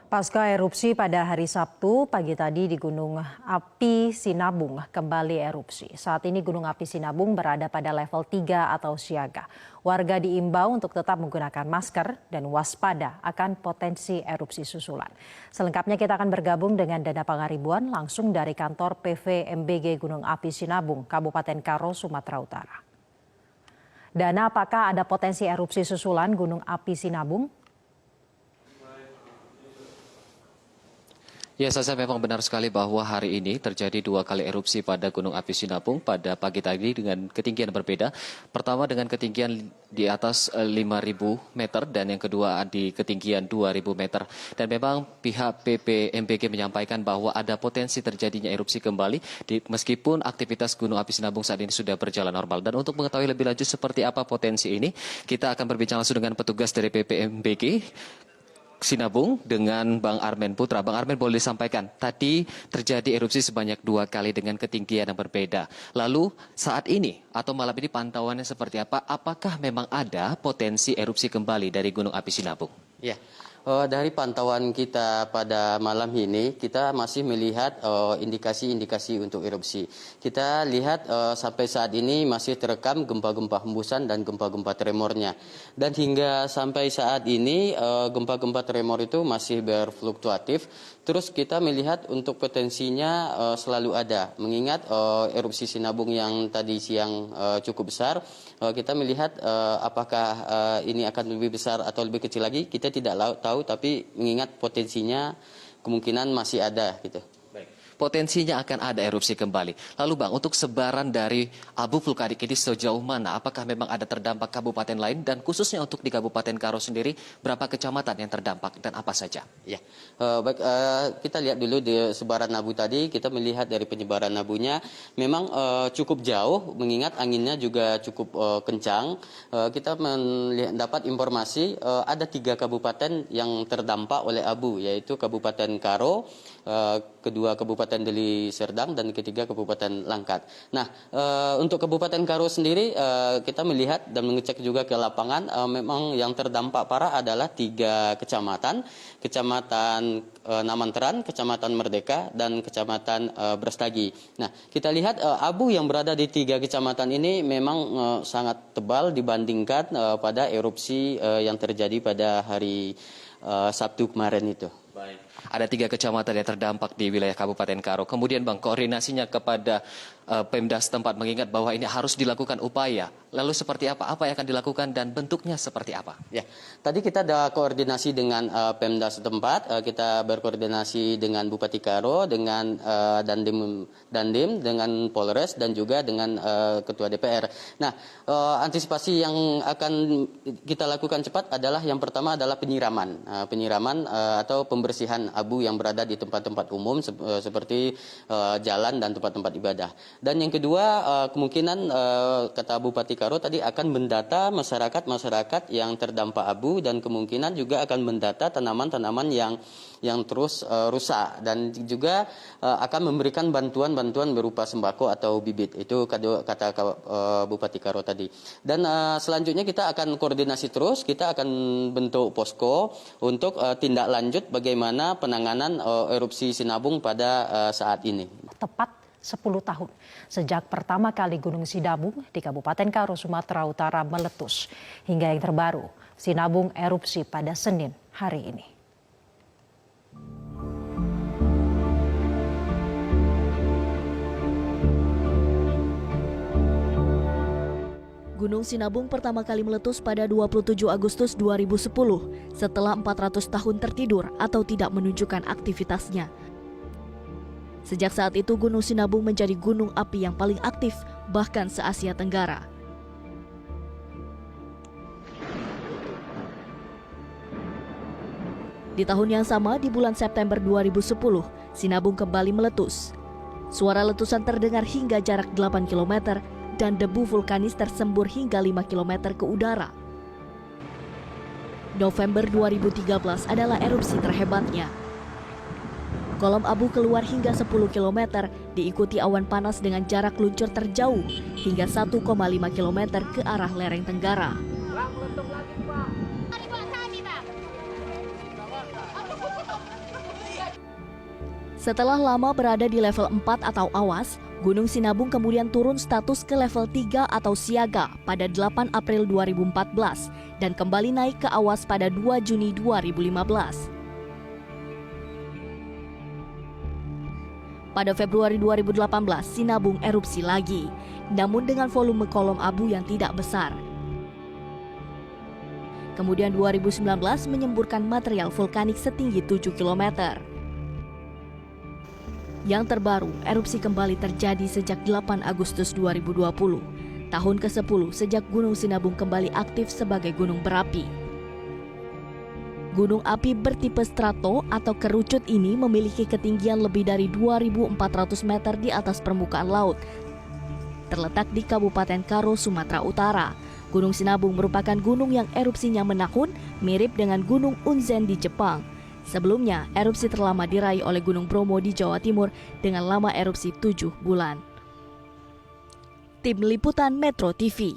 Pasca erupsi pada hari Sabtu pagi tadi di Gunung Api Sinabung kembali erupsi. Saat ini Gunung Api Sinabung berada pada level 3 atau siaga. Warga diimbau untuk tetap menggunakan masker dan waspada akan potensi erupsi susulan. Selengkapnya kita akan bergabung dengan Dana Pangaribuan langsung dari kantor PVMBG Gunung Api Sinabung, Kabupaten Karo, Sumatera Utara. Dana, apakah ada potensi erupsi susulan Gunung Api Sinabung? Ya, Sasa, memang benar sekali bahwa hari ini terjadi 2 kali erupsi pada Gunung Api Sinabung pada pagi tadi dengan ketinggian berbeda. Pertama dengan ketinggian di atas 5.000 meter dan yang kedua di ketinggian 2.000 meter. Dan memang pihak PVMBG menyampaikan bahwa ada potensi terjadinya erupsi kembali meskipun aktivitas Gunung Api Sinabung saat ini sudah berjalan normal. Dan untuk mengetahui lebih lanjut seperti apa potensi ini, kita akan berbincang langsung dengan petugas dari PVMBG Sinabung dengan Bang Armen Putra. Bang Armen, boleh disampaikan, tadi terjadi erupsi sebanyak 2 kali dengan ketinggian yang berbeda. Lalu saat ini atau malam ini pantauannya seperti apa? Apakah memang ada potensi erupsi kembali dari Gunung Api Sinabung? Ya, dari pantauan kita pada malam ini, kita masih melihat indikasi-indikasi untuk erupsi. Kita lihat sampai saat ini masih terekam gempa-gempa hembusan dan gempa-gempa tremornya. Dan hingga sampai saat ini gempa-gempa tremor itu masih berfluktuatif. Terus kita melihat untuk potensinya selalu ada. Mengingat erupsi Sinabung yang tadi siang cukup besar, kita melihat apakah ini akan lebih besar atau lebih kecil lagi, kita tidak tahu, tapi mengingat potensinya kemungkinan masih ada gitu. Potensinya akan ada erupsi kembali. Lalu Bang, untuk sebaran dari abu vulkanik ini sejauh mana? Apakah memang ada terdampak kabupaten lain? Dan khususnya untuk di Kabupaten Karo sendiri, berapa kecamatan yang terdampak dan apa saja? Ya, baik, kita lihat dulu di sebaran abu tadi. Kita melihat dari penyebaran abunya memang cukup jauh, mengingat anginnya juga cukup kencang. Kita mendapat informasi ada 3 kabupaten yang terdampak oleh abu, yaitu Kabupaten Karo, kedua Kabupaten Deli Serdang, dan ketiga Kabupaten Langkat. Nah, untuk Kabupaten Karo sendiri kita melihat dan mengecek juga ke lapangan, memang yang terdampak parah adalah 3 kecamatan, Kecamatan Namanteran, Kecamatan Merdeka, dan Kecamatan Brastagi. Nah, kita lihat abu yang berada di 3 kecamatan ini memang sangat tebal dibandingkan pada erupsi yang terjadi pada hari Sabtu kemarin itu. Baik. Ada 3 kecamatan yang terdampak di wilayah Kabupaten Karo. Kemudian Bang, koordinasinya kepada Pemda setempat mengingat bahwa ini harus dilakukan upaya. Lalu seperti apa? Apa yang akan dilakukan dan bentuknya seperti apa? Ya, tadi kita ada koordinasi dengan Pemda setempat. Kita berkoordinasi dengan Bupati Karo, dengan Dandim, dengan Polres, dan juga dengan Ketua DPR. Nah, antisipasi yang akan kita lakukan cepat adalah yang pertama adalah penyiraman. Penyiraman atau pembersihan abu yang berada di tempat-tempat umum seperti jalan dan tempat-tempat ibadah. Dan yang kedua, kemungkinan kata Bupati Karo tadi akan mendata masyarakat yang terdampak abu, dan kemungkinan juga akan mendata tanaman-tanaman yang terus rusak, dan juga akan memberikan bantuan-bantuan berupa sembako atau bibit. Itu kata Bupati Karo tadi. Dan selanjutnya kita akan koordinasi terus, kita akan bentuk posko untuk tindak lanjut bagaimana penanganan erupsi Sinabung pada saat ini. Tepat 10 tahun sejak pertama kali Gunung Sinabung di Kabupaten Karo, Sumatera Utara meletus. Hingga yang terbaru, Sinabung erupsi pada Senin hari ini. Gunung Sinabung pertama kali meletus pada 27 Agustus 2010 setelah 400 tahun tertidur atau tidak menunjukkan aktivitasnya. Sejak saat itu Gunung Sinabung menjadi gunung api yang paling aktif bahkan se-Asia Tenggara. Di tahun yang sama, di bulan September 2010, Sinabung kembali meletus. Suara letusan terdengar hingga jarak 8 km dan debu vulkanis tersembur hingga 5 km ke udara. November 2013 adalah erupsi terhebatnya. Kolom abu keluar hingga 10 km, diikuti awan panas dengan jarak luncur terjauh hingga 1,5 km ke arah lereng Tenggara. Setelah lama berada di level 4 atau awas, Gunung Sinabung kemudian turun status ke level 3 atau siaga pada 8 April 2014 dan kembali naik ke awas pada 2 Juni 2015. Pada Februari 2018, Sinabung erupsi lagi, namun dengan volume kolom abu yang tidak besar. Kemudian 2019 menyemburkan material vulkanik setinggi 7 km. Yang terbaru, erupsi kembali terjadi sejak 8 Agustus 2020, tahun ke-10 sejak Gunung Sinabung kembali aktif sebagai gunung berapi. Gunung api bertipe strato atau kerucut ini memiliki ketinggian lebih dari 2.400 meter di atas permukaan laut. Terletak di Kabupaten Karo, Sumatera Utara, Gunung Sinabung merupakan gunung yang erupsinya menakun, mirip dengan Gunung Unzen di Jepang. Sebelumnya, erupsi terlama diraih oleh Gunung Bromo di Jawa Timur dengan lama erupsi 7 bulan. Tim Liputan Metro TV.